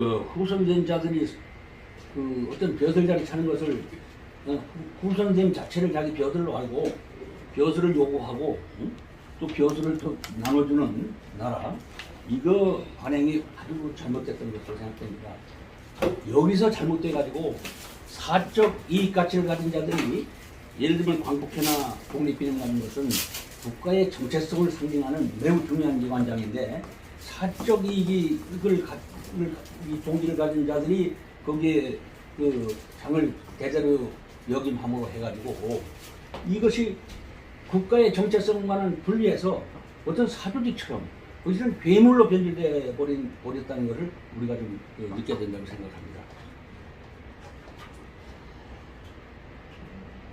후손된 자들이 어떤 벼슬 자리 차는 것을 후손된 자체를 자기 벼슬로 알고 벼슬을 요구하고 또 벼슬을 또 나눠주는 나라, 이거 관행이 아주 잘못됐던 것으로 생각됩니다. 여기서 잘못돼가지고 사적 이익 가치를 가진 자들이 예를 들면 광복회나 독립기념 같은 것은 국가의 정체성을 상징하는 매우 중요한 기관장인데 사적 이익을 이 동기를 가진 자들이 거기에 그 장을 대대로 역임함으로 해가지고 이것이 국가의 정체성과는 분리해서 어떤 사조직처럼 거기서는 괴물로 변질돼 버렸다는 것을 우리가 좀 느껴야 된다고 생각합니다.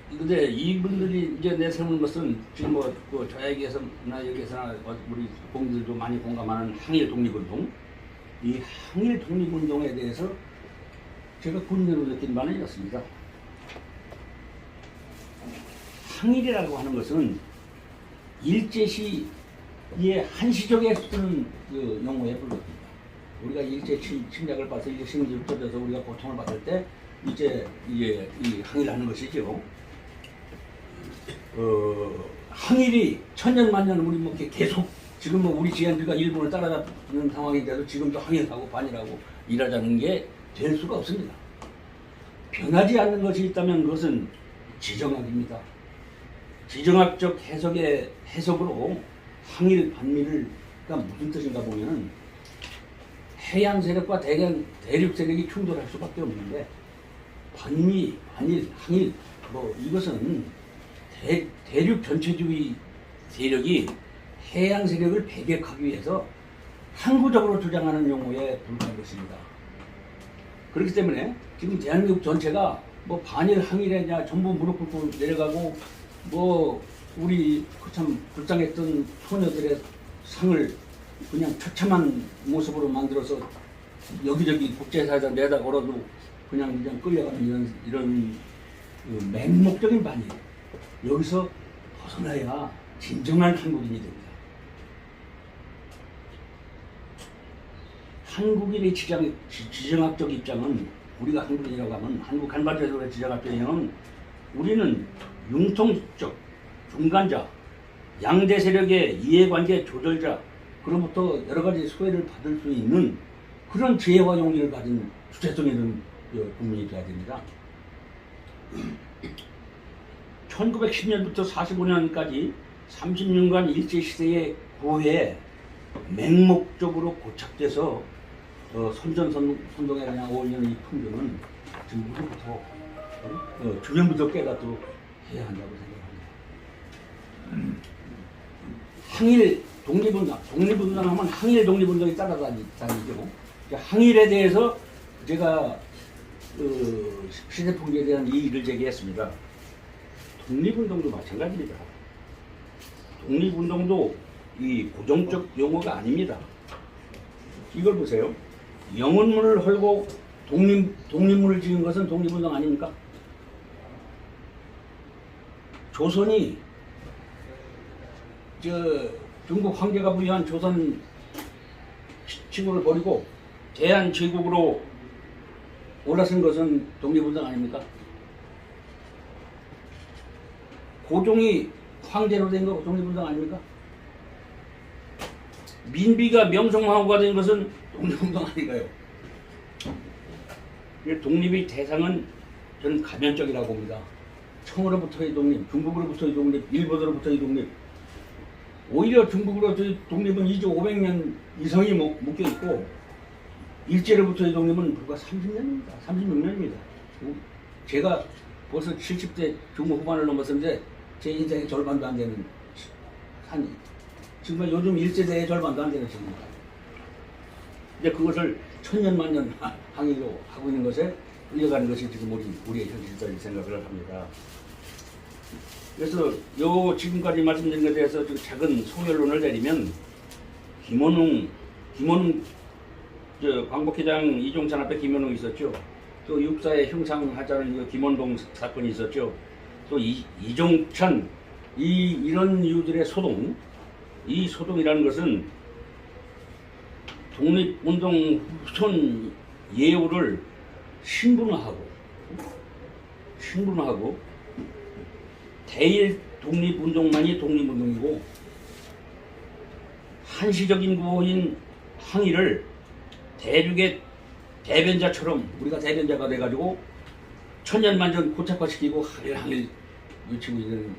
근데 이분들이 이제 내세우는 것은 지금 뭐 저에게서나 여기에서나 우리 공들도 많이 공감하는 항일 독립운동, 이 항일 독립운동에 대해서 제가 군인으로 느낀 바는 이렇습니다. 항일이라고 하는 것은 일제시에 한시적에 쓰는 그 용어에 불과합니다. 우리가 일제 침략을 받아서 일제 식민지를 뜯어서 우리가 고통을 받을 때 이제 이게 이 항일하는 것이죠. 항일이 천년만년 우리 뭐 계속 지금 뭐 우리 지한비가 일본을 따라잡는 상황인데도 지금도 항일하고 반일하고 일하자는 게 될 수가 없습니다. 변하지 않는 것이 있다면 그것은 지정학입니다. 지정학적 해석으로 항일 반일을 그러니까 무슨 뜻인가 보면은 해양 세력과 대륙 세력이 충돌할 수밖에 없는데 반미, 반일, 항일 뭐 이것은 대륙 전체주의 세력이 해양 세력을 배격하기 위해서 항구적으로 주장하는 용어에 불과한 것입니다. 그렇기 때문에 지금 대한민국 전체가 뭐 반일 항일이냐 전부 무릎 꿇고 내려가고 뭐 우리 참 불쌍했던 소녀들의 상을 그냥 처참한 모습으로 만들어서 여기저기 국제사회에다 내다 걸어도 그냥 끌려가는 이런 맹목적인 반일, 여기서 벗어나야 진정한 한국인이 됩니다. 한국인의 지정학적 입장은 우리가 한국인이라고 하면 한국 한반도의 지정학적 입장은 우리는 융통적 중간자, 양대 세력의 이해관계 조절자, 그로부터 여러 가지 소외를 받을 수 있는 그런 지혜와 용기를 가진 주체성 있는 국민이 되어야 됩니다. 1910년부터 45년까지 30년간 일제시대의 고해에 맹목적으로 고착돼서 선전선동에 그냥 어울리는 이 풍경은 지금 우리부터 주변부터 깨닫도록 해야 한다고 생각합니다. 항일 독립운동 하면 항일 독립운동이 따라다니죠. 항일에 대해서 제가 시대풍기에 대한 이의를 제기했습니다. 독립운동도 마찬가지입니다. 독립운동도 이 고정적 용어가 아닙니다. 이걸 보세요. 영혼문을 헐고 독립문을 지은 것은 독립운동 아닙니까? 조선이 중국 황제가 부여한 조선 치고를 버리고 대한제국으로 올라선 것은 독립운동 아닙니까? 고종이 황제로 된 거 독립운동 아닙니까? 민비가 명성황후가 된 것은 독립운동 아닌가요? 독립의 대상은 저는 가변적이라고 봅니다. 청으로부터의 독립, 중국으로부터의 독립, 일본으로부터의 독립. 오히려 중국으로부터의 독립은 이제 500년 이상이 묶여있고 일제로부터의 독립은 불과 30년입니다. 36년입니다. 제가 벌써 70대 중후 후반을 넘었는데 제 인생의 절반도 안 되는 정말 요즘 일제대의 절반도 안 되는 시기입니다. 이제 그것을 천년만년 항의로 하고 있는 것에 끌려가는 것이 지금 우리의 현실이라고 생각을 합니다. 그래서 지금까지 말씀드린 것에 대해서 좀 작은 소결론을 내리면 김원웅 광복회장 이종찬 앞에 김원웅이 있었죠. 또 육사에 형상하자는 김원동 사건이 있었죠. 또 이종찬 이런 이유들의 소동, 이 소동이라는 것은 독립운동 후손 예우를 신분화하고 대일 독립운동만이 독립운동이고 한시적인 구호인 항일을 대륙의 대변자처럼 우리가 대변자가 돼가지고 천년만년 고착화시키고 항일 외치고 있는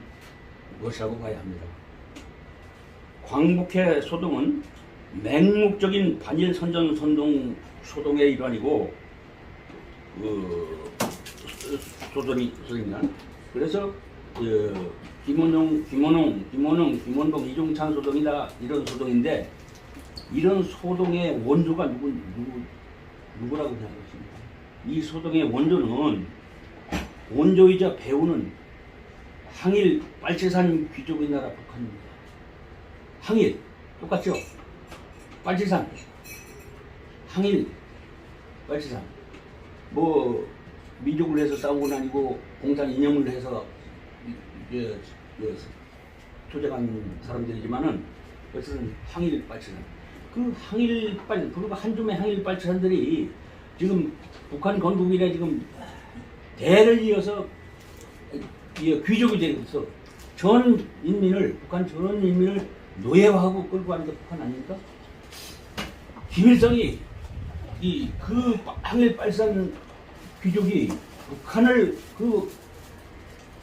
것이라고 봐야 합니다. 광복회 소동은 맹목적인 반일 선전 선동 소동의 일환이고 소동입니다. 그래서 김원웅, 이종찬 소동이다 이런 소동인데 이런 소동의 원조가 누구라고 생각하십니까? 이 소동의 원조이자 배우는 항일 빨치산 귀족의 나라 북한입니다. 항일 똑같죠? 빨치산 항일 빨치산 뭐 민족을 해서 싸우고 아니고 공산 이념을 해서 조작한 사람들이지만은 어쨌든 항일 빨치산 그리고 한 줌의 항일 빨치산들이 지금 북한 건국 이래 지금 대를 이어서 귀족이 되어서 북한 전 인민을 노예화하고 끌고 가는 게 북한 아닙니까? 김일성이 그 항일 빨치산 귀족이 북한을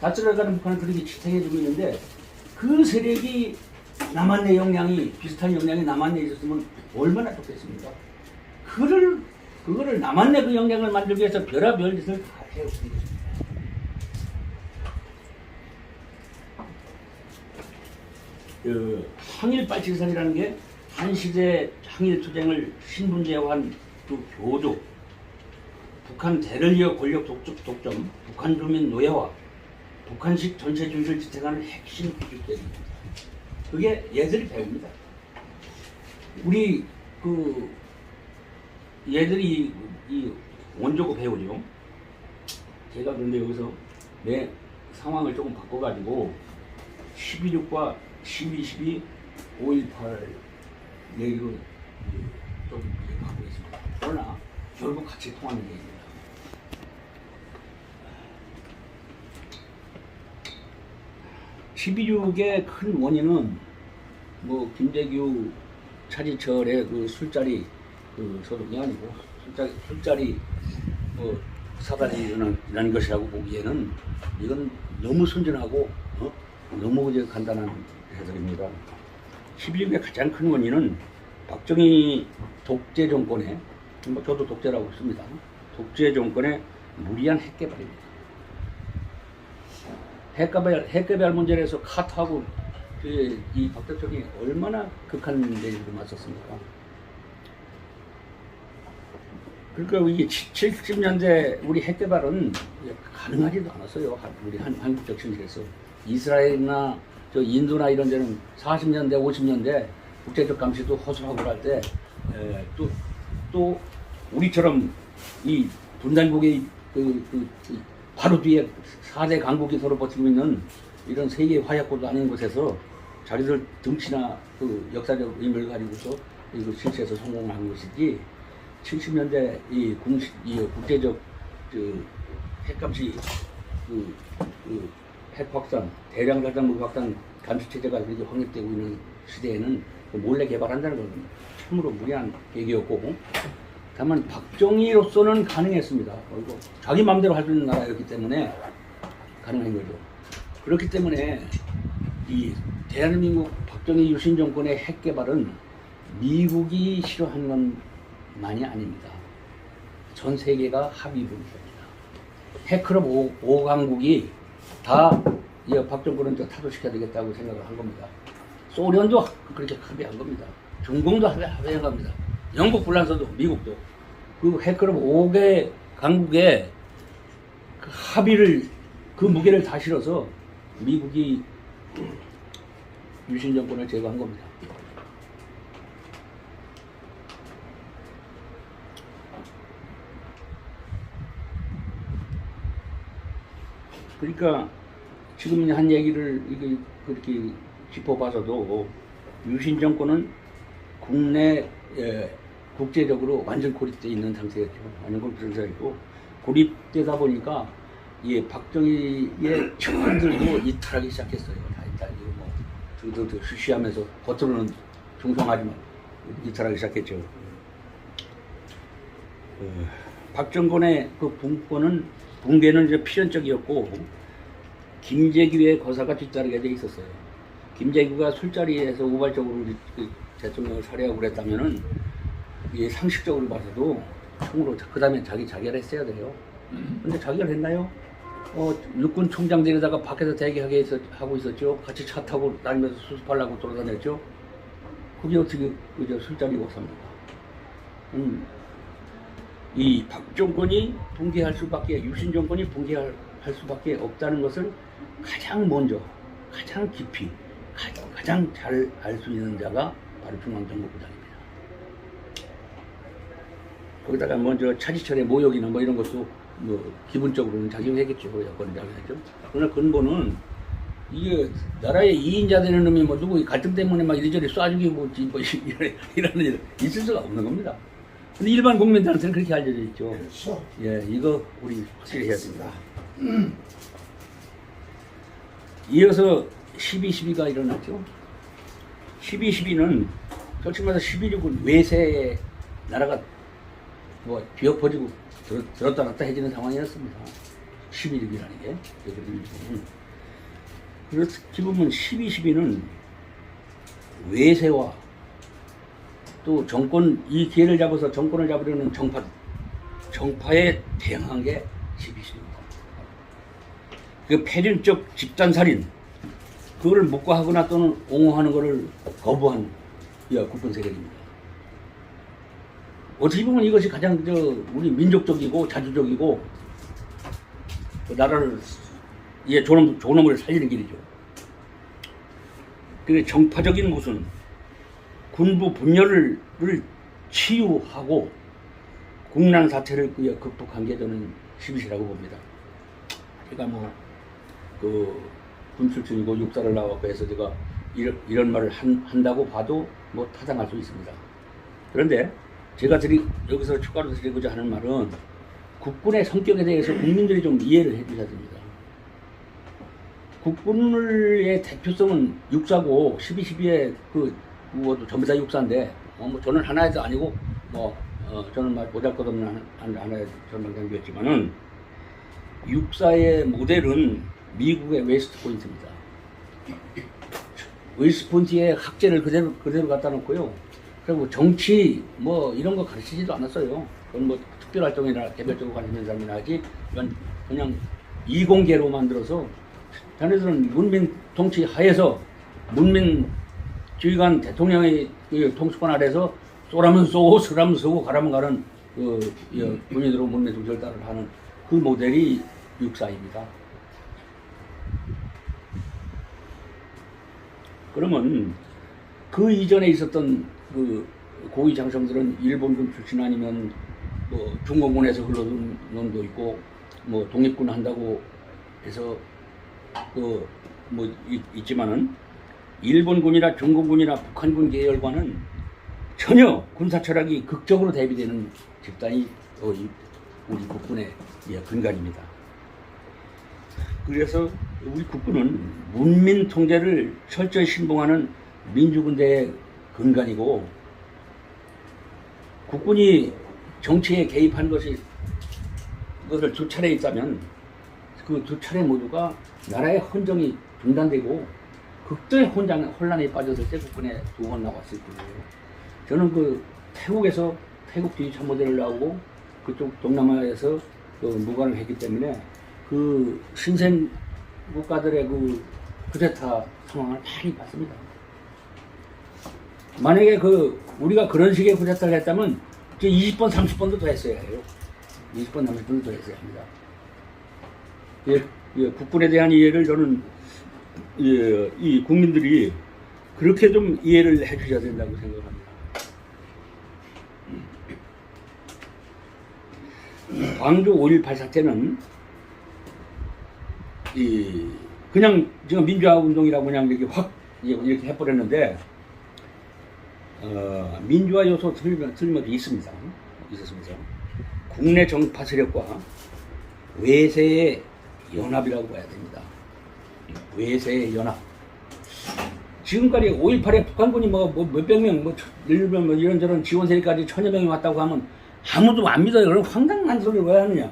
다스려가는 북한을 그렇게 지탱해주고 있는데 그 세력이 남한내 영향이 비슷한 영향이 남한내에 있었으면 얼마나 좋겠습니까? 그거를 남한내 그 영향을 만들기 위해서 별의별 짓을 다 해왔습니다. 항일 빨치산이라는 게 한시대 항일 투쟁을 신분제화한 그 교조, 북한 대를 이어 권력 독점, 북한 주민 노예화, 북한식 전체주의를 지탱하는 핵심 규칙들입니다. 그게 얘들이 배웁니다. 우리 얘들이 이 원조고 배우죠. 제가 그런데 여기서 내 상황을 조금 바꿔가지고 12.6과 12.12, 5.18 얘기로 좀 얘기하고 있습니다. 그러나 결국 같이 통하는 얘기입니다. (12.6)의 큰 원인은 뭐 김대규 차지철의 그 술자리 소동이 아니고 술자리 사단이 일어난 것이라고 보기에는 이건 너무 순진하고 너무 이제 간단한 해석입니다. 12.6의 가장 큰 원인은 박정희 독재 정권의 저도 독재라고 씁니다. 독재 정권의 무리한 핵개발입니다. 핵개발 문제에 대해서 카트하고 이 박 대통령이 얼마나 극한 내용으로 맞섰습니까? 그러니까 이게 70년대 우리 핵개발은 가능하지도 않았어요. 우리 한국적 현실에서. 이스라엘이나 인도나 이런 데는 40년대, 50년대 국제적 감시도 허술하고 할 때 또 우리처럼 이 분단국의 바로 뒤에 4대 강국이 서로 버티고 있는 이런 세계 화약고도 아닌 곳에서 자기들 등치나 역사적 의미를 가지고서 이거 실시해서 성공한 것이지 70년대 이 국제적 핵감시 핵 확산, 대량 살상무기 확산 감시 체제가 이렇게 확립되고 있는 시대에는 몰래 개발한다는 건 참으로 무리한 계기였고, 다만 박정희로서는 가능했습니다. 자기 마음대로 할 수 있는 나라였기 때문에 가능한 거죠. 그렇기 때문에 이 대한민국 박정희 유신 정권의 핵 개발은 미국이 싫어하는 것만이 아닙니다. 전 세계가 합의 분입니다. 핵클럽 5강국이 다 박정권은 타도시켜야 되겠다고 생각을 한 겁니다. 소련도 그렇게 합의한 겁니다. 중공도 합의한 겁니다. 영국 불란서도 미국도 그 핵클럽 5개 강국의 그 합의를 그 무게를 다 실어서 미국이 유신 정권을 제거한 겁니다. 그러니까 지금 한 얘기를 그렇게 짚어봐서도 유신 정권은 국내 국제적으로 완전 고립되어 있는 상태였죠. 완전 고립된 상태였고, 고립되다 보니까 이 박정희의 측근들도 이탈하기 시작했어요. 다 이탈이고 뭐 등등등 쉬쉬하면서 겉으로는 중성하지만 이탈하기 시작했죠. 박정권의 그 붕괴는 이제 필연적이었고, 김재규의 거사가 뒤따르게 돼 있었어요. 김재규가 술자리에서 우발적으로 그 대통령을 살해하고 그랬다면은 이게 상식적으로 봐서도 총으로 그 다음에 자결 했어야 돼요. 근데 자결 했나요? 육군 총장 데려다가 밖에서 대기하고 있었죠. 같이 차 타고 다니면서 수습하려고 돌아다녔죠. 그게 어떻게 그저 술자리고 삽니까? 이 박정권이 붕괴할 수밖에, 유신 정권이 붕괴할 수밖에 없다는 것을 가장 먼저, 가장 깊이, 가장 잘 알 수 있는 자가 바로 중앙정보부장입니다. 거기다가 먼저 차지철의 모욕이나 뭐 이런 것도 뭐 기본적으로는 작용했겠죠. 여건을 작용했죠. 그러나 근본은 이게 나라의 2인자 되는 놈이 뭐 누구 갈등 때문에 막 이리저리 쏴주기 뭐 이런 일 있을 수가 없는 겁니다. 근데 일반 국민들한테는 그렇게 알려져 있죠. 그렇죠. 예, 이거 우리 확실히 해야 됩니다. 이어서 12.12가 일어났죠. 12.12는 솔직히 말해서 11.6은 외세의 나라가 뭐 뒤엎어지고 들었다 놨다 해지는 상황이었습니다. 11.6이라는 게. 그래서 기본은 12.12는 외세와 또 정권, 이 기회를 잡아서 정권을 잡으려는 정파에 대항한 게 12.12입니다. 그 폐륜적 집단살인, 그거를 묵과하거나 또는 옹호하는 것을 거부한 국군 세력입니다. 어떻게 보면 이것이 가장 우리 민족적이고 자주적이고 그 나라를 존엄을 살리는 길이죠. 그 정파적인 모순, 군부 분열을 치유하고 국난 사태를 극복한 게 저는 12.12라고 봅니다. 제가 군 출신이고 육사를 나왔고 해서 제가 이런 말을 한다고 봐도 뭐 타당할 수 있습니다. 그런데 제가 여기서 추가로 드리고자 하는 말은 국군의 성격에 대해서 국민들이 좀 이해를 해주셔야 됩니다. 국군의 대표성은 육사고 12.12의 그것도 전부 다 육사인데 뭐 저는 하나에도 아니고 저는 보잘것없는 하나의 전망장비였지만은 육사의 모델은 미국의 웨스트 포인트입니다. 웨스트 포인트의 학제를 그대로 갖다 놓고요. 그리고 정치 이런 거 가르치지도 않았어요. 그건 특별 활동이나 개별적으로 관심 사람이나 하지, 그냥 이공계로 만들어서 자네들은 문민 통치 하에서 문민 지휘관 대통령의 통수권 아래서 쏘라면 쏘고 서라면 서고 가라면 가는 군인으로 문민 통치를 따르는 그 모델이 육사입니다. 그러면 그 이전에 있었던 그 고위 장성들은 일본군 출신 아니면 중공군에서 흘러든 놈도 있고 독립군 한다고 해서 있지만은 일본군이나 중공군이나 북한군 계열과는 전혀 군사 철학이 극적으로 대비되는 집단이 우리 국군의 근간입니다. 그래서 우리 국군은 문민 통제를 철저히 신봉하는 민주군대의 근간이고, 국군이 정치에 개입한 것을 두 차례 있다면 그 두 차례 모두가 나라의 헌정이 중단되고 극도의 혼란에 빠졌을 때 국군에 2번 나왔을 거예요. 저는 태국에서 태국 뒤참모대를 나오고 그쪽 동남아에서 무관을 했기 때문에 그 신생 국가들의 쿠데타 상황을 많이 봤습니다. 만약에 우리가 그런 식의 쿠데타를 했다면 20번, 30번도 더 했어야 해요. 20번, 30번도 더 했어야 합니다. 국군에 대한 이해를 저는 이 국민들이 그렇게 좀 이해를 해 주셔야 된다고 생각합니다. 광주 5.18 사태는 그냥 지금 민주화 운동이라고 그냥 이렇게 확 이렇게 해버렸는데 민주화 요소 틀림없이 있습니다. 있었습니다. 국내 정파 세력과 외세의 연합이라고 봐야 됩니다. 외세의 연합. 지금까지 5.18에 북한군이 몇백 명, 일본 이런저런 지원 세력까지 1000여 명이 왔다고 하면 아무도 안 믿어요. 그럼 황당한 소리를 왜 하느냐.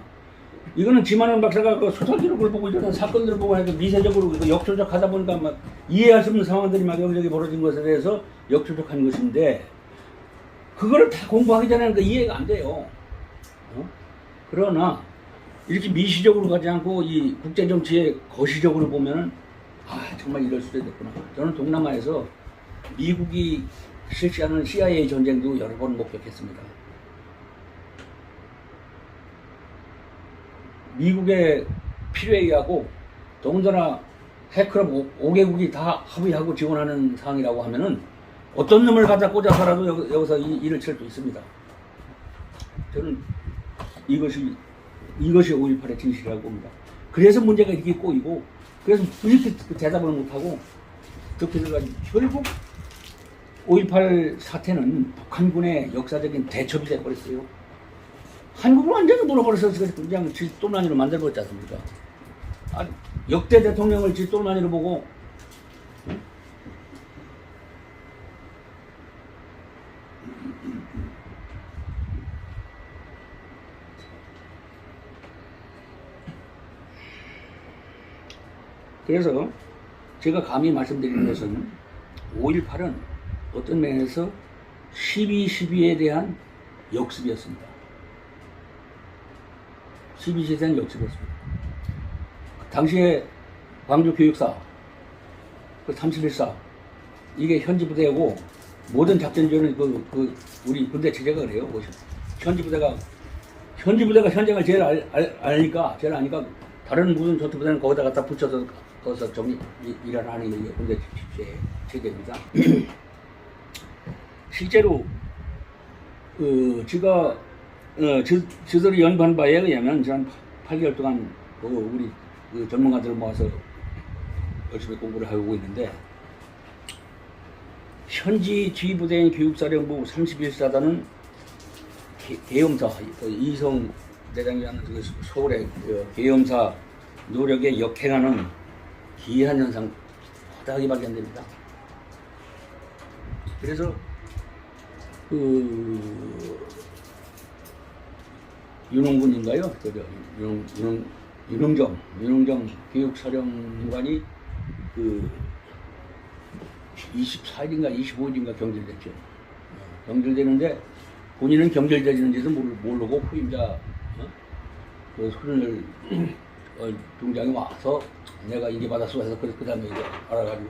이거는 지만원 박사가 그 수사 기록을 보고 이런 사건들을 보고 하니까 미세적으로 역추적하다 보니까 막 이해할 수 없는 상황들이 막 여기저기 벌어진 것에 대해서 역추적한 것인데 그거를 다 공부하기 전에는 그 이해가 안 돼요. 그러나 이렇게 미시적으로 가지 않고 이 국제 정치의 거시적으로 보면은 정말 이럴 수도 있겠구나. 저는 동남아에서 미국이 실시하는 CIA 전쟁도 여러 번 목격했습니다. 미국의 필요에 의하고 더군다나 핵클럽 5개국이 다 합의하고 지원하는 상황이라고 하면은 어떤 놈을 갖다 꽂아서라도 여기서 일을 칠 수 있습니다. 저는 이것이 5.18의 진실이라고 봅니다. 그래서 문제가 이렇게 꼬이고 그래서 이렇게 대답을 못하고 그렇게 돼가지고 결국 5.18 사태는 북한군의 역사적인 대첩이 돼버렸어요. 한국을 완전히 물어버려서 그냥 질돌만이로 만들어버렸지 않습니까? 역대 대통령을 질돌만이로 보고 그래서 제가 감히 말씀드리는 것은 5.18은 어떤 면에서 12.12에 대한 역습이었습니다. 12.12에 대한 역습이었습니다. 당시에 광주 교육사, 31사, 이게 현지 부대고 모든 작전 지원은 우리 군대 체제가 그래요. 현지 부대가 현장을 제일 아니까 다른 무슨 전투부대는 거기다 갖다 붙여서 거기서 일을 하는 게 군대 체제입니다. 실제로 제가 저들이 연구한 바에 의하면 한 8개월 동안 우리 전문가들을 모아서 열심히 공부를 하고 있는데 현지 지휘부대인 교육사령부 31사단은 계엄사 이성 대장이 하는 서울의 계엄사 노력에 역행하는 기이한 현상 허다하게 발견됩니다. 그래서 윤홍군인가요? 윤홍정 교육사령관이 24일인가 25일인가 경질됐죠. 경질되는데 본인은 경질되는지도 모르고 후임자 그 소련을 중장이 와서 내가 인계받았어 해서 그 다음에 이제 알아가지고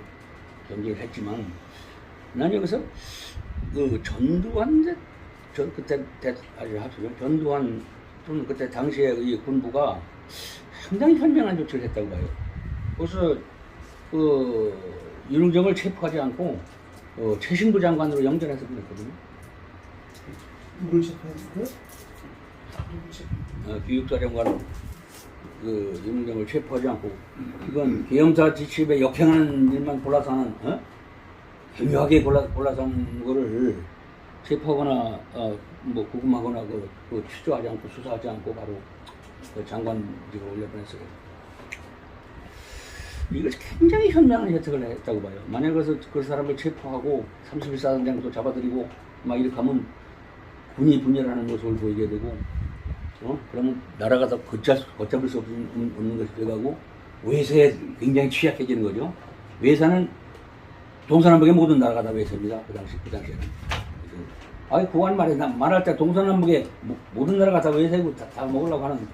경질을 했지만 난 여기서 전두환 전두환 또는 그때 당시에 이 군부가 상당히 현명한 조치를 했다고 봐요. 그래서 윤흥정을 체포하지 않고 최신부 장관으로 영전해서 보냈거든요. 누굴 체포했어요? 교육사령관 윤흥정을 체포하지 않고 이건 계엄사 지침에 역행하는 일만 골라서 하는 교묘하게 골라서 하는 거를 체포하거나 구금하거나 취조하지 않고 수사하지 않고 바로 장관직으로 올려보냈어요. 이것이 굉장히 현명한 혜택을 했다고 봐요. 만약에 그 사람을 체포하고 31사단장도 잡아들이고 막 이렇게 하면 군이 분열하는 모습을 보이게 되고 그러면 나라가 더 걷잡을 수 없는 것이 돼가고 외세에 굉장히 취약해지는 거죠. 외세는 동서남북의 모든 나라가 다 외세입니다. 그 당시에는. 그간 말할 때 동서남북의 모든 나라가 다 외세고 다 먹으려고 하는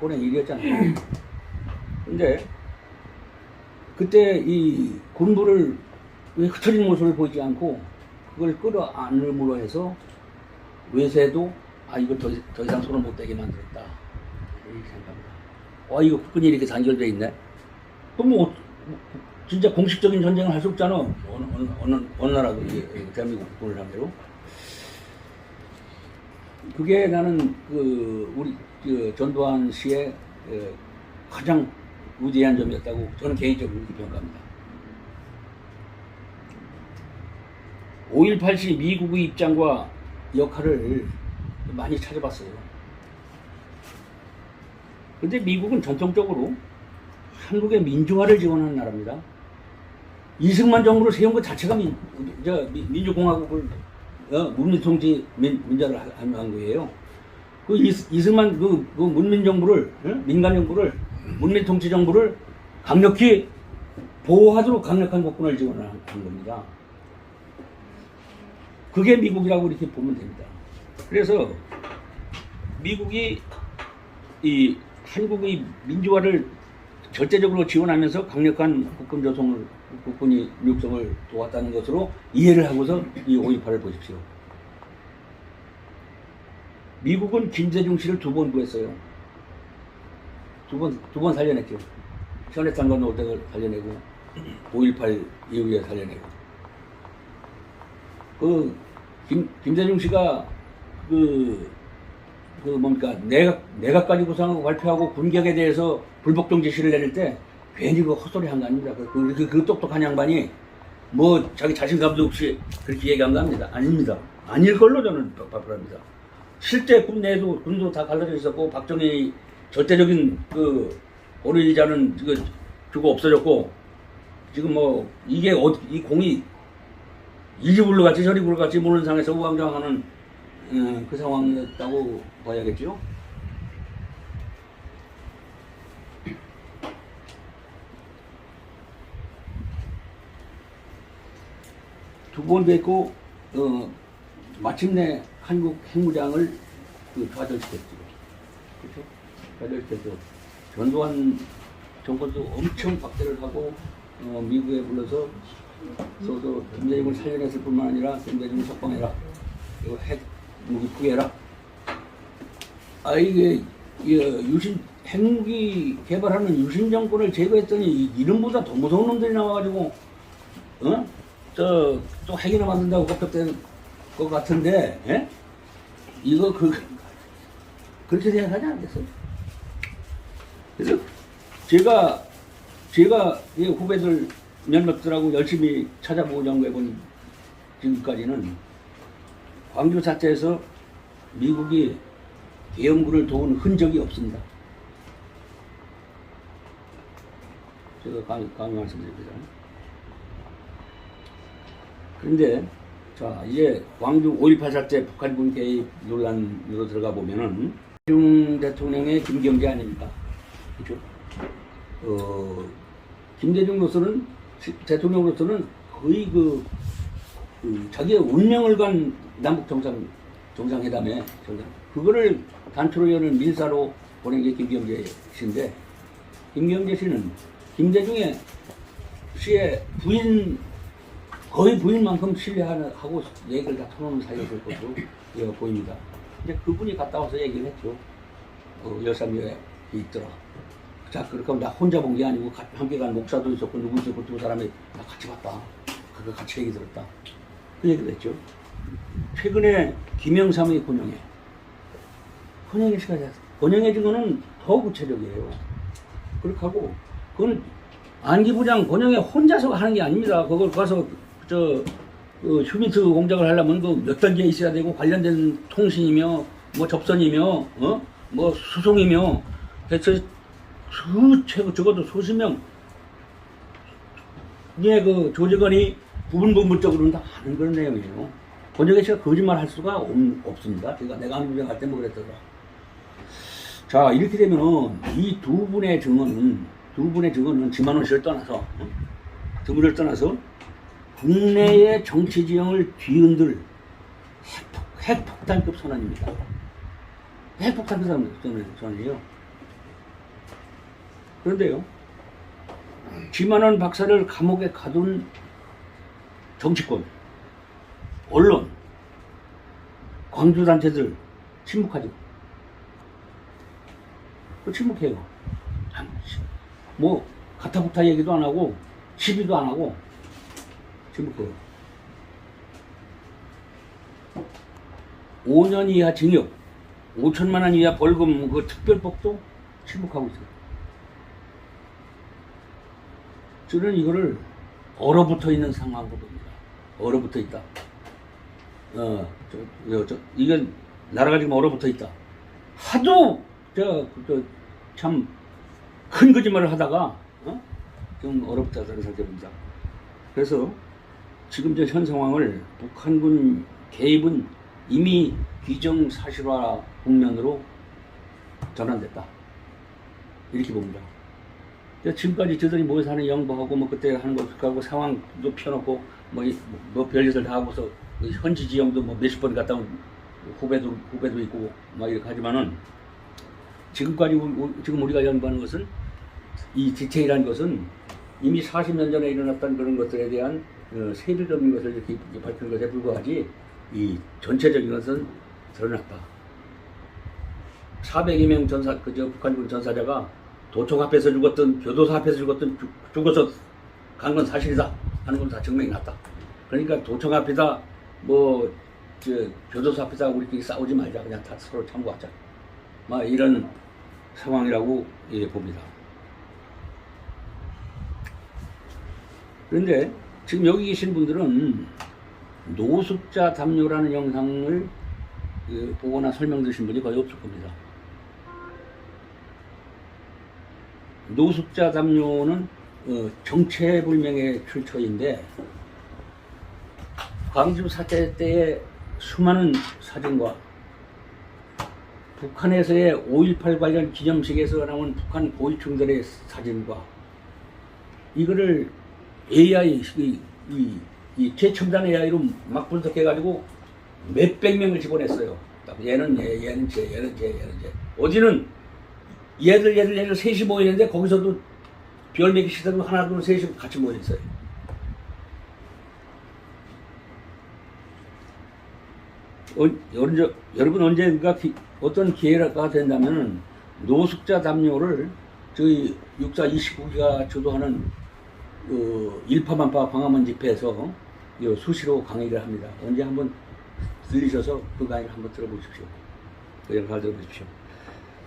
꼴의 일이었잖아요. 근데 그때 이 군부를 흩어진 모습을 보이지 않고 그걸 끌어안음으로 해서 외세도 이거 더 이상 손을 못 대게 만들었다 이렇게 생각합니다. 이거 국군이 이렇게 단결되어 있네. 그럼 진짜 공식적인 전쟁을 할 수 없잖아. 어느 나라도 대한민국 국군을 상대로. 그게 나는 우리 전두환 씨의 가장 우대한 점이었다고 저는 개인적으로 평가합니다. 5.18 시 미국의 입장과 역할을 많이 찾아봤어요. 근데 미국은 전통적으로 한국의 민주화를 지원하는 나라입니다. 이승만 정부를 세운 것 자체가 민주공화국을 문민통치 민자를 한 거예요. 그 이승만 그 문민정부를 민간정부를 문민통치정부를 강력히 보호하도록 강력한 국군을 지원한 겁니다. 그게 미국이라고 이렇게 보면 됩니다. 그래서 미국이 이 한국의 민주화를 절대적으로 지원하면서 강력한 국군 조성을 국군이 육성을 도왔다는 것으로 이해를 하고서 이 5.18을 보십시오. 미국은 김대중 씨를 2번 구했어요. 두 번 살려냈죠. 현해탄과 노동을 살려내고 5.18 이후에 살려내고. 김대중 씨가 내각까지 구성하고 발표하고 군격에 대해서 불복종 지시를 내릴 때 괜히 그 헛소리 한 거 아닙니다. 그 똑똑한 양반이 뭐 자기 자신감도 없이 그렇게 얘기한 거 아닙니다. 아닙니다. 아닐 걸로 저는 발표합니다. 실제 군도 다 갈라져 있었고 박정희 절대적인 오리자는 주고 없어졌고 지금 뭐 이게 이 공이 이리 굴러갔지 저리 굴러갔지 모르는 상황에서 우왕좌왕하는 그 상황이었다고 봐야겠죠. 두 번 됐고 마침내 한국 핵무장을 좌절시켰죠. 그렇죠? 좌절시켰죠. 전두환 정권도 엄청 박대를 하고 미국에 불러서 김대중을 살려냈을 뿐만 아니라 김대중을 석방해라. 이거 핵무기 포기해라. 이게 핵무기 개발하는 유신 정권을 제거했더니 이름보다 더 무서운 놈들이 나와가지고 또 핵이나 만든다고 걱정된 것 같은데 이거 그렇게 생각하지 않겠어요? 그래서 제가 이 후배들 몇몇들하고 열심히 찾아보고 연구해본 지금까지는 광주 사태에서 미국이 계엄군을 도운 흔적이 없습니다. 제가 강히 말씀드립니다. 그런데 자 이제 광주 5.18 사태 북한군 개입 논란으로 들어가 보면은 김대중 대통령의 김경재 아닙니까? 그렇죠? 김대중으로서는 대통령으로서는 거의 자기의 운명을 간 남북 정상회담에 그거를 단초로 여는 밀사로 보낸 게 김경재 씨인데 김경재 씨는 김대중의 씨의 거의 부인만큼 신뢰하고 얘기를 다 터놓는 사이였을 것으로 보입니다. 근데 그분이 갔다 와서 얘기를 했죠. 열삼여에 있더라. 자, 그렇게 하면 나 혼자 본 게 아니고 함께 간 목사도 있었고 누구 있었고 두 사람이 다 같이 봤다. 그거 같이 얘기 들었다. 그 얘기를 했죠. 최근에 김영삼의 권영해진 거는 더 구체적이에요. 그렇게 하고 그건 안기 부장 권영해 혼자서 하는 게 아닙니다. 그걸 가서 휴민트 공작을 하려면 몇 단계에 있어야 되고 관련된 통신이며 뭐 접선이며 뭐 수송이며 해서 적어도 수십 명의 조직원이 부분적으로는 다 아는 그런 내용이에요. 권영해 씨가 거짓말 할 수가 없습니다. 내가 안기 부장 할 때 뭐 그랬더라. 자 이렇게 되면은 이 두 분의 증언은 지만원 씨를 떠나서 드물을 떠나서 국내의 정치 지형을 뒤흔들 핵폭탄급 선언입니다. 핵폭탄급 선언이에요. 그런데요, 지만원 박사를 감옥에 가둔 정치권, 언론, 광주단체들 침묵하죠. 침묵해요. 뭐 가타부타 얘기도 안 하고 시비도 안 하고 침묵해요. 5년 이하 징역, 5천만 원 이하 벌금 특별법도 침묵하고 있어요. 저는 이거를 얼어붙어 있는 상황으로 봅니다. 얼어붙어 있다. 이건 나라가 지금 얼어붙어 있다. 하도 참 큰 거짓말을 하다가 좀 얼어붙었다는 상태입니다. 그래서 지금 현 상황을 북한군 개입은 이미 기정사실화 국면으로 전환됐다. 이렇게 봅니다. 지금까지 저들이 모여서 하는 영보하고 뭐 그때 하는 거 하고 상황도 펴놓고 뭐 별짓을 다 하고서 현지 지형도 뭐 몇십 번 갔다 온 후배도 있고 막 이렇게 하지만은 지금까지 지금 우리가 연구하는 것은 이 디테일한 것은 이미 40년 전에 일어났던 그런 것들에 대한 세부적인 것을 이렇게 밝히는 것에 불과하지 이 전체적인 것은 드러났다. 400여 명 북한군 전사자가 도청 앞에서 죽었든 교도소 앞에서 죽었든 죽어서 간 건 사실이다 하는 건 다 증명이 났다. 그러니까 도청 앞이다 교도소 앞에다 우리끼리 싸우지 말자. 그냥 다 서로 참고하자. 막 이런 상황이라고 봅니다. 그런데 지금 여기 계신 분들은 노숙자 담요라는 영상을 보거나 설명 드신 분이 거의 없을 겁니다. 노숙자 담요는 정체불명의 출처인데 광주 사태 때의 수많은 사진과 북한에서의 5.18 관련 기념식에서 나온 북한 고위층들의 사진과 이거를 AI, 이 최첨단 AI로 막 분석해가지고 몇백 명을 집어냈어요. 얘는 얘는 쟤. 어디는 얘들 셋이 모이는데 거기서도 별 몇개 시대로 하나, 둘, 셋이 같이 모여있어요. 여러분 언젠가 어떤 기회가 된다면 노숙자 담요를 저희 육사 29기가 주도하는 일파만파 광화문 집회에서 수시로 강의를 합니다. 언제 한번 들리셔서 그 강의를 한번 들어보십시오.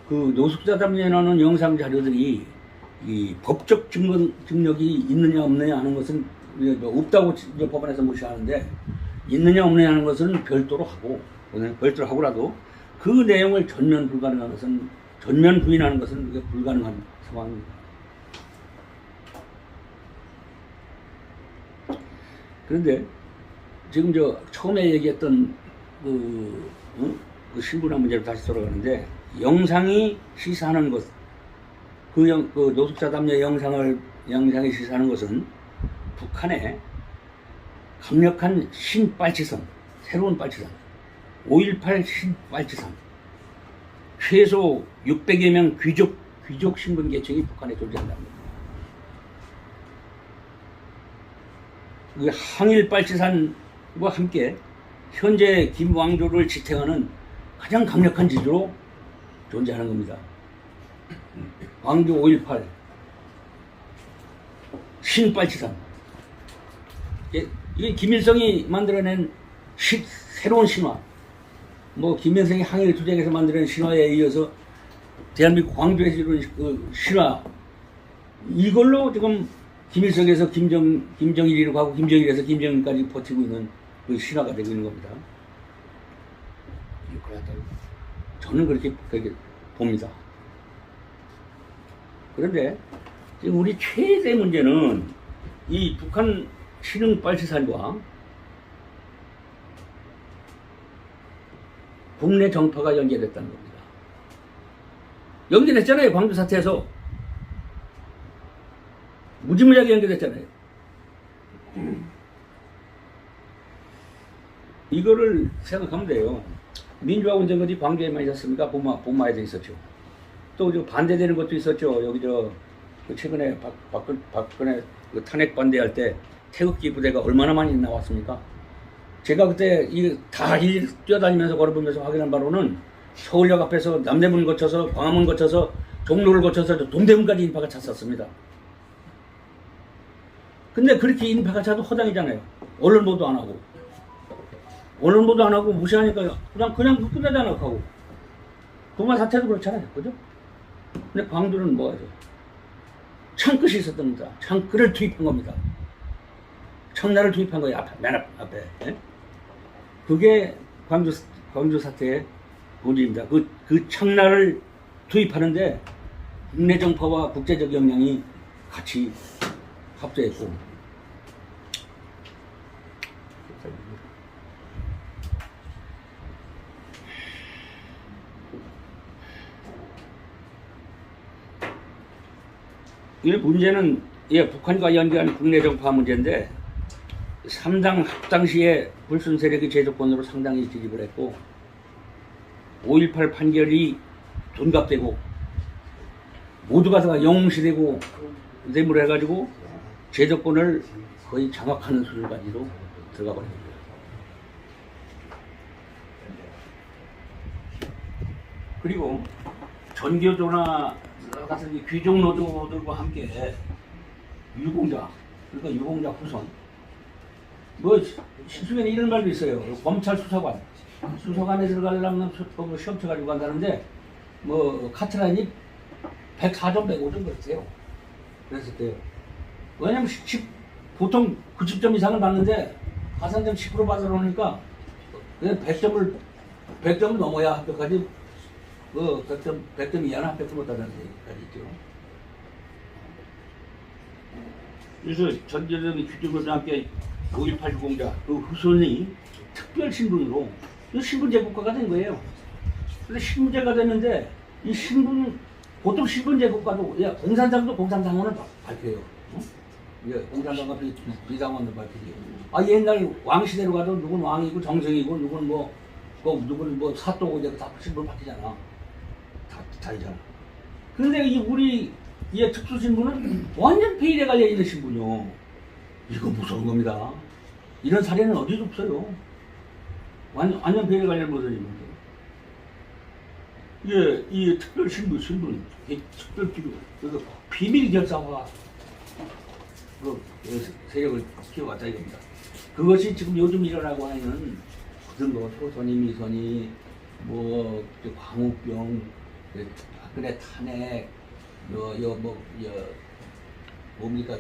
그 노숙자 담요라는 영상 자료들이 이 법적 증력이 있느냐 없느냐 하는 것은 없다고 법원에서 무시하는데 있느냐 없느냐 하는 것은 별도로 하고라도 그 내용을 전면 부인하는 것은 불가능한 상황입니다. 그런데 지금 처음에 얘기했던 그 신분화 문제로 다시 돌아가는데 영상이 시사하는 것, 그 노숙자 담요 영상이 시사하는 것은 북한의 강력한 신빨치선, 새로운 빨치선, 5.18 신빨치선, 최소 600여 명 귀족 신분 계층이 북한에 존재한다는 겁니다. 그 항일 빨치산과 함께 현재 김왕조를 지탱하는 가장 강력한 지주로 존재하는 겁니다. 광주 5.18 신빨치산, 이게 김일성이 만들어낸 새로운 신화, 김일성이 항일 투쟁에서 만들어낸 신화에 이어서 대한민국 광주에서 이룬 그 신화, 이걸로 지금 김일성에서 김정일이라고 하고 김정일에서 김정일까지 버티고 있는 그 신화가 되고 있는 겁니다. 저는 그렇게 봅니다. 그런데 지금 우리 최대 문제는 이 북한 신흥 빨치산과 국내 정파가 연계됐다는 겁니다. 연계됐잖아요. 광주 사태에서 무지무지하게 연결됐잖아요. 이거를 생각하면 돼요. 민주화 운동들이 광주에만 있었습니까? 봄마에도 있었죠. 또 반대되는 것도 있었죠. 여기 최근에 박근혜 탄핵 반대할 때 태극기 부대가 얼마나 많이 나왔습니까? 제가 그때 다 뛰어다니면서 걸어보면서 확인한 바로는 서울역 앞에서 남대문 거쳐서 광화문 거쳐서 종로를 거쳐서 동대문까지 인파가 찼었습니다. 근데 그렇게 인파가 차도 허당이잖아요. 언론 보도 안 하고 무시하니까 그냥 끝나잖아 하고. 도마 사태도 그렇잖아요. 그죠? 근데 광주는 뭐하죠? 창끝이 있었던 겁니다. 창끝을 투입한 겁니다. 청나를 투입한 거예요. 맨 앞에. 예? 그게 광주 사태의 본질입니다. 그 청라를 투입하는데 국내 정파와 국제적 역량이 같이 합세했고, 이 문제는 북한과 연계한 국내 정파 문제인데, 3당 합당 시에 불순 세력이 제조권으로 상당히 진입을 했고, 5.18 판결이 돈값되고 모두가 다 영웅시되고 뇌물 해가지고 제조권을 거의 장악하는 수준까지도 들어가 버립니다. 그리고 전교조나 같은 귀족 노조들과 함께 유공자, 그러니까 유공자 후손, 뭐 시중에는 이런 말도 있어요. 검찰 수사관에 들어가려면 시험 쳐가지고 간다는데, 뭐 카트라인이 104점 105점 그랬어요. 그랬을 때요. 왜냐면 보통 90점 이상을 받는데 가산점 10% 받아놓으니까 그냥 100점을 넘어야 합격하지, 100점 이하는 합격도 못하는 얘기까지 있죠. 그래서 전교조는 규칙고등학교 5.18 유공자 그 후손이 특별 신분으로 신분제국가가 된 거예요. 근데 신분제가 됐는데 이 보통 신분제국가도 공산당도 공산당원을 발표해요. 공산당과 비당원을 발표해요. 옛날 왕시대로 가도 누군 왕이고 정성이고 누군 누군 사또고 이제 다 신분 바뀌잖아. 다르잖아. 그런데 우리 특수신분은 완전 폐일에 갈려있는 신분이요. 이거 무서운 겁니다. 이런 사례는 어디도 없어요. 완전 폐일에 갈려있는 무슨 신분이에요. 이 특별 신분, 특별 기록, 그래서 비밀 결사화 세력을 키워왔다 이겁니다. 그것이 지금 요즘 일어나고 있는 무슨 소선이, 미선이, 광우병, 박근혜 탄핵, 뭡니까,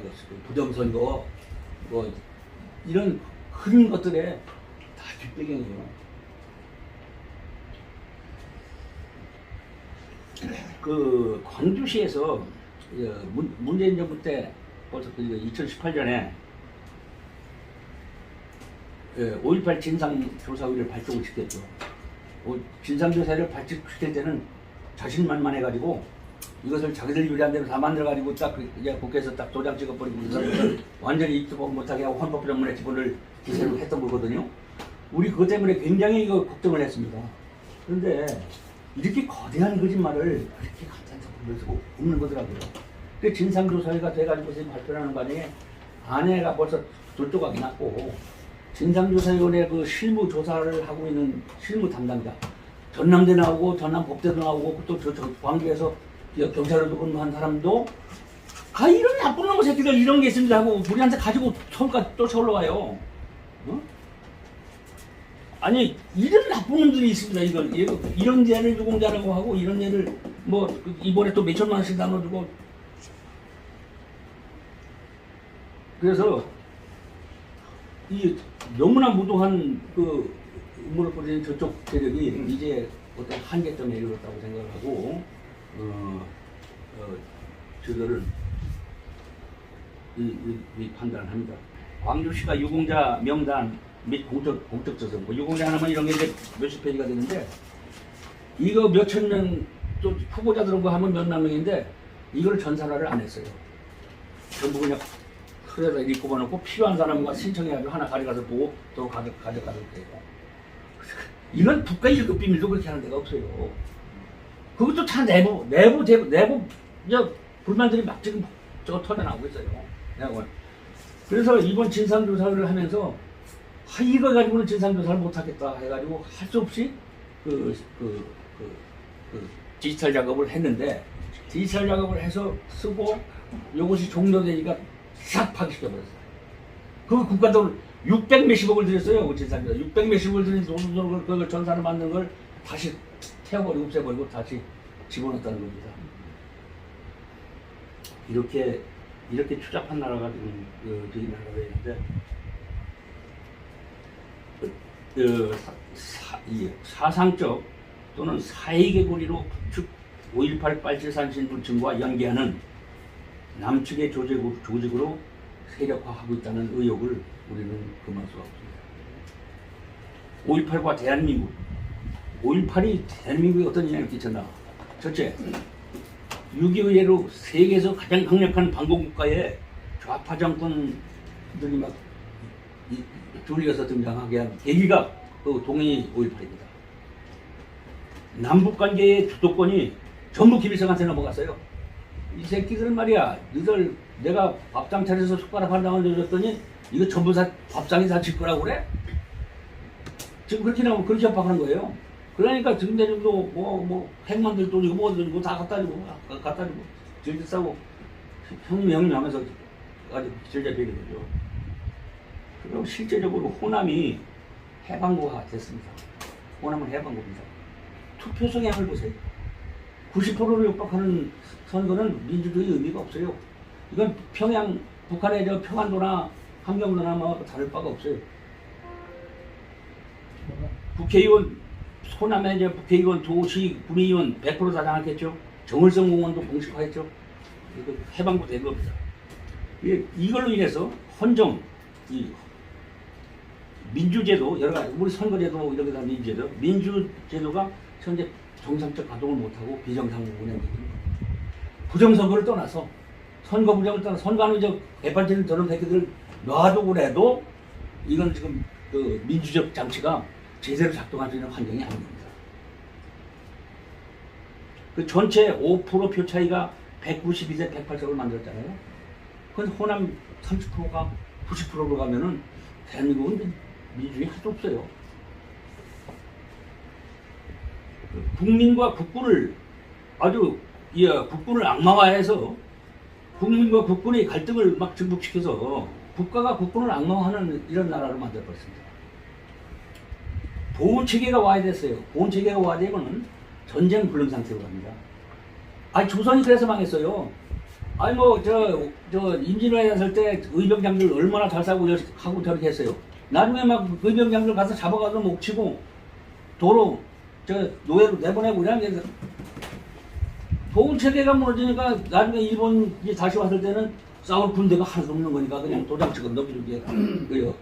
부정선거, 이런 큰 것들에 다 뒷배경이에요. 광주시에서 문재인 정부 때 벌써 2018년에 5.18 진상조사위를 발족을 시켰죠. 진상조사를 발족시킬 때는 자신만만해가지고 이것을 자기들 유리한 대로 다 만들어가지고 딱 이제 국회에서 딱 도장 찍어버리고 완전히 입도 못하게 하고 헌법정문에 집어넣을 기세로 했던 거거든요. 우리 그것 때문에 굉장히 걱정을 했습니다. 그런데 이렇게 거대한 거짓말을 그렇게 간단히 없는 거더라고요. 그 진상조사위가 돼가지고 지금 발표하는 과정에 아내가 벌써 졸조각이 났고, 진상조사위원회 실무 조사를 하고 있는 실무 담당자, 전남대 나오고 전남법대도 나오고 또 광주에서 경찰로도 근무한 사람도 이런 나쁜 놈의 새끼들 이런 게 있습니다 하고 우리한테 가지고 서울까지 쫓아올라 와요. 아니 이런 나쁜 놈들이 있습니다. 이런 데를 유공자라고 하고 이런 데를 이번에 또 몇천만 원씩 나눠주고, 그래서 이 너무나 무도한 음모를 뿌리는 저쪽 세력이 이제 어떤 한계점에 이르렀다고 생각을 하고 저거를 이 판단을 합니다. 광주시가 유공자 명단 및 공적 저서 유공자 하나만 이런 게 이제 몇십 페이지가 되는데, 이거 몇천 명 또 후보자 들은 거 하면 몇만 명인데 이걸 전산화를 안 했어요. 전부 그냥 틀에다 이렇게 꼽아놓고 필요한 사람과 신청해가지고 하나 가져가서 보고 또 가져가도 돼요. 이런 국가 1급 비밀도 그렇게 하는 데가 없어요. 그것도 다 내부 불만들이 막 지금 터져나오고 있어요. 그래서 이번 진상조사를 하면서 이거 가지고는 진상조사를 못하겠다 해가지고 할 수 없이 디지털 작업을 했는데, 디지털 작업을 해서 쓰고 이것이 종료되니까 싹 파기시켜버렸어요. 그 국가 돈 600 몇십억을 들였어요. 그 진상조사 600 몇십억을 들인 돈을 그걸 전산을 만든 걸 다시 태워버리고 없애버리고 다시 집어넣었다는 겁니다. 이렇게 추잡한 나라가 지금 저희 나라가 있는데, 이 사상적 또는 사익의 고리로 북측 5.18 빨치산신 불침과 연계하는 남측의 조직으로 세력화하고 있다는 의혹을 우리는 금할 수가 없습니다. 5.18과 대한민국, 5.18이 대한민국에 어떤 영향을 끼쳤나? 첫째, 6.25 이래로 세계에서 가장 강력한 반공국가의 좌파 정권들이 막 둘이어서 등장하게 한 계기가 그 동해 5.18입니다. 남북관계의 주도권이 전부 김일성한테 넘어갔어요. 이 새끼들 말이야, 너희들 내가 밥상 차려서 숟가락 하나만 넣어줬더니 이거 전부 다 밥상에 다 질 거라고 그래? 지금 그렇게 나오면 그렇게 협박하는 거예요. 그러니까 지금 대중도 뭐 핵만들 또 이거 뭐 들고 다 갖다 주고 질질 싸고 형님 하면서 아주 질질 되게 되죠. 그리고 실제적으로 호남이 해방구가 됐습니다. 호남은 해방구입니다. 투표 성향을 보세요. 90%를 육박하는 선거는 민주주의 의미가 없어요. 이건 평양, 북한의 저 평안도나 함경도나 뭐 다를 바가 없어요. 국회의원, 호남의 이제 국회의원, 도시, 군의원 100% 다 장악했죠. 정을성 공원도 공식화했죠. 이거 해방구 된 겁니다. 이걸로 인해서 헌정, 이 민주제도, 여러 가지, 우리 선거제도, 이렇게 다 민주제도가 현재 정상적 가동을 못하고 비정상으로 운영되거든요. 부정선거를 떠나서, 선거 부정을 떠나서, 선거하는 저 개판치는 저런 새끼들 놔두고 그래도 이건 지금 그 민주적 장치가 제대로 작동할 수 있는 환경이 아닙니다. 그 전체 5% 표 차이가 192대 108석을 만들었잖아요. 그건 호남 30%가 90%로 가면은 대한민국은 민주주의 하나도 없어요. 국민과 국군을 국군을 악마화해서 국민과 국군의 갈등을 막 증폭시켜서 국가가 국군을 악마화하는 이런 나라로 만들어버렸습니다. 보훈 체계가 와야 됐어요. 보훈 체계가 와야 되면 전쟁 불능 상태로 갑니다. 조선이 그래서 망했어요. 임진왜란 했을 때 의병장들 얼마나 잘 싸고 하고 저렇게 했어요. 나중에 막 의병장들 가서 잡아가서 목치고 도로 노예로 내보내고 이런 게 보훈 체계가 무너지니까 나중에 일본이 다시 왔을 때는 싸울 군대가 하나도 없는 거니까 그냥 도장치고 넘기게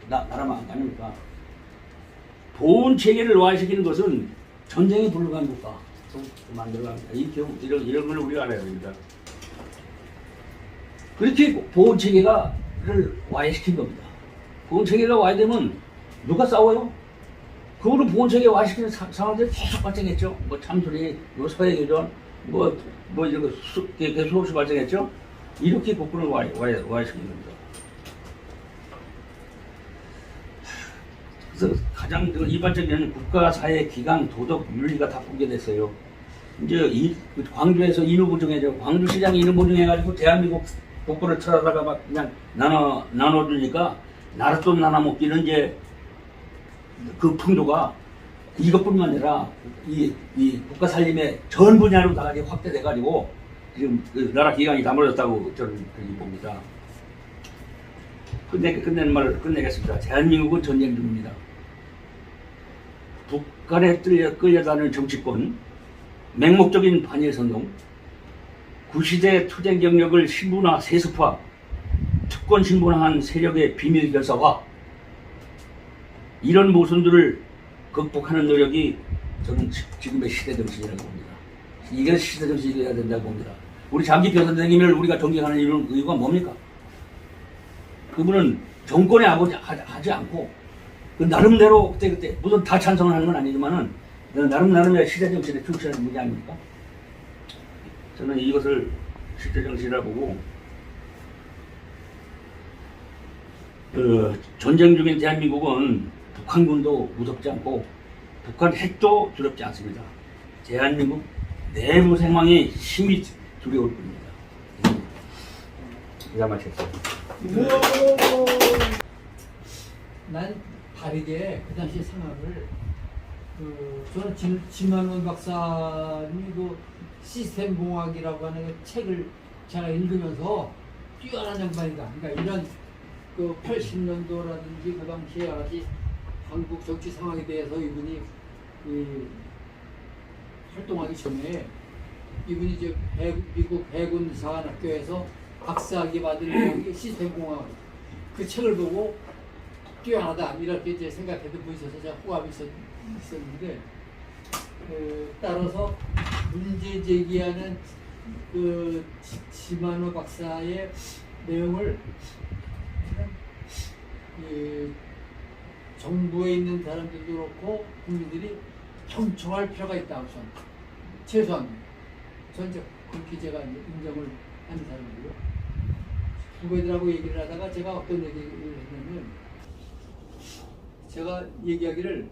나라만 아닙니까? 보훈 체계를 와해시키는 것은 전쟁에 불과한 국가 만들어갑니다. 이런 걸 우리가 알아야 됩니다. 그렇게 보훈 체계를 와해시킨 겁니다. 보훈 체계가 와해되면 누가 싸워요? 그거로 보훈 체계 와해시키는 상황들이 계속 발생했죠. 뭐 참수리, 서해교전, 이런 거 수없이 발생했죠. 이렇게 국군을 와해시킨 겁니다. 그래서 가장 이반적인 국가, 사회, 기강, 도덕, 윤리가 다 붕괴됐어요. 이제 광주에서 인후보증해죠. 광주시장 인후보증해가지고 대한민국 국부를 틀어다가 막 그냥 나눠주니까 나랏돈 나눠먹기는 이제 그 풍조가 이것뿐만 아니라 이 국가 살림의 전 분야로 다 확대돼가지고 지금 그 나라 기강이 다 멀어졌다고 저는 그렇게 봅니다. 끝내는 말을 끝내겠습니다. 대한민국은 전쟁 중입니다. 북한에 끌려다니는 정치권, 맹목적인 반일선동, 구시대 투쟁 경력을 신분화, 세습화, 특권 신분화한 세력의 비밀 결사화, 이런 모순들을 극복하는 노력이 저는 지금의 시대 정신이라고 봅니다. 이게 시대 정신이 돼야 된다고 봅니다. 우리 장기표 선생님을 우리가 존경하는 이유가 뭡니까? 그분은 정권에 하지 않고 그 나름대로 그때 무슨 다 찬성을 하는 건 아니지만은 나름의 시대 정신에 충실하는 분이 아닙니까? 저는 이것을 시대 정신이라 보고 전쟁 중인 대한민국은 북한군도 무섭지 않고 북한 핵도 두렵지 않습니다. 대한민국 내부 상황이 심히 두려울 뿐입니다. 이사 마쳤어요. 난 다르게 그 당시 상황을 저는 진만원 박사님이 그 시스템 공학이라고 하는 그 책을 제가 읽으면서 뛰어난 양반이다. 그러니까 이런 그 80년도라든지 그 당시에 여러 가지 한국 정치 상황에 대해서 이분이 활동하기 전에 이분이 이제 미국 해군 사관학교에서 박사학위 받은 내용이 시스템공학 그 책을 보고 뛰어나다 이렇게 이제 생각했던 분이 있어서 제가 호감이 있었는데 따라서 문제 제기하는 그 지만호 박사의 내용을 정부에 있는 사람들도 그렇고 국민들이 경청할 필요가 있다 우선 최소한 전적 그렇게 제가 인정을 하는 사람이고요. 후배들하고 얘기를 하다가 제가 어떤 얘기를 했냐면 제가 얘기하기를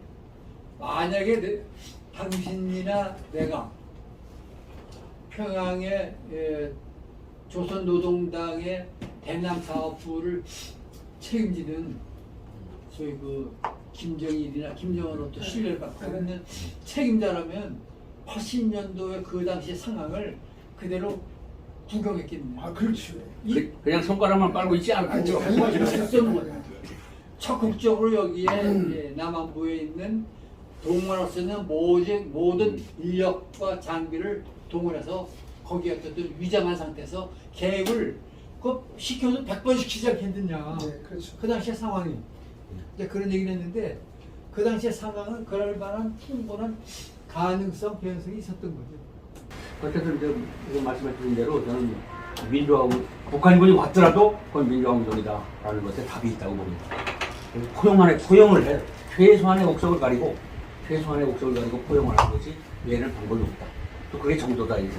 만약에 당신이나 내가 평양의 조선노동당의 대남사업부를 책임지는 소위 그 김정일이나 김정은으로부터 신뢰를 받고 있는 책임자라면 80년도의 그 당시 상황을 그대로 구경했겠네요. 아, 그렇죠. 그냥 손가락만 빨고 있지 않고 아니죠. 적극적으로 여기에 남한부에 있는 동원할 수 있는 모든 인력과 장비를 동원해서 거기에 어쨌든 위장한 상태에서 계획을 시켜도 100번 시키지 않겠느냐. 네, 그렇죠. 그 당시의 상황이. 이제 그런 얘기를 했는데 그 당시의 상황은 그럴 만한 충분한 가능성, 변성이 있었던 거죠. 어쨌든 지금 말씀하신 대로 저는 민주화운동, 북한군이 왔더라도 그건 민주화운동이다라는 것에 답이 있다고 봅니다. 포용을 해 최소한의 옥석을 가리고 포용을 하는 것이 외에는 방법이 없다. 또 그게 정도다 이거.